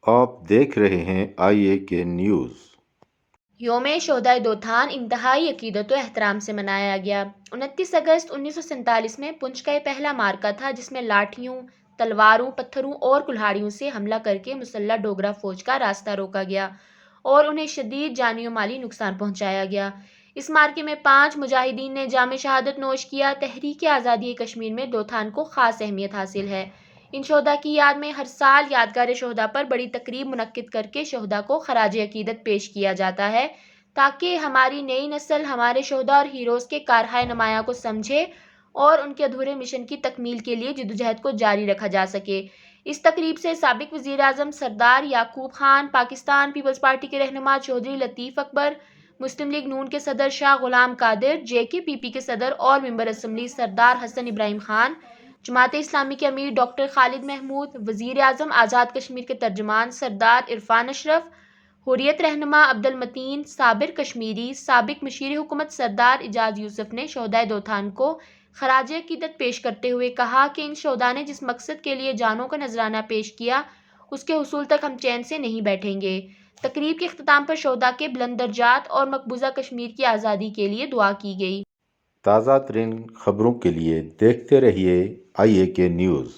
آپ دیکھ رہے ہیں IAK نیوز۔ یوم شہدائے دوتھان انتہائی عقیدت و احترام سے منایا گیا۔ 29 اگست 1947 میں پنچ کا یہ پہلا معرکہ تھا جس میں لاٹھیوں، تلواروں، پتھروں اور کلہاڑیوں سے حملہ کر کے مسلح ڈوگرا فوج کا راستہ روکا گیا اور انہیں شدید جانی و مالی نقصان پہنچایا گیا۔ اس معرکے میں 5 مجاہدین نے جام شہادت نوش کیا۔ تحریک آزادی کشمیر میں دوتھان کو خاص اہمیت حاصل ہے۔ ان شہداء کی یاد میں ہر سال یادگار شہداء پر بڑی تقریب منعقد کر کے شہداء کو خراج عقیدت پیش کیا جاتا ہے تاکہ ہماری نئی نسل ہمارے شہداء اور ہیروز کے کارہائے نمایاں کو سمجھے اور ان کے ادھورے مشن کی تکمیل کے لیے جدوجہد کو جاری رکھا جا سکے۔ اس تقریب سے سابق وزیر اعظم سردار یعقوب خان، پاکستان پیپلز پارٹی کے رہنما چودھری لطیف اکبر، مسلم لیگ نون کے صدر شاہ غلام قادر، JKPP کے صدر اور ممبر اسمبلی سردار حسن ابراہیم خان، جماعت اسلامی کے امیر ڈاکٹر خالد محمود، وزیر اعظم آزاد کشمیر کے ترجمان سردار عرفان اشرف، حریت رہنما عبد المتین، صابر کشمیری، سابق مشیر حکومت سردار اعجاز یوسف نے شہدائے دوتھان کو خراج عقیدت پیش کرتے ہوئے کہا کہ ان شہداء نے جس مقصد کے لیے جانوں کا نذرانہ پیش کیا اس کے حصول تک ہم چین سے نہیں بیٹھیں گے۔ تقریب کے اختتام پر شہداء کے بلند درجات اور مقبوضہ کشمیر کی آزادی کے لیے دعا کی گئی۔ تازہ ترین خبروں کے لیے دیکھتے رہیے IAK نیوز۔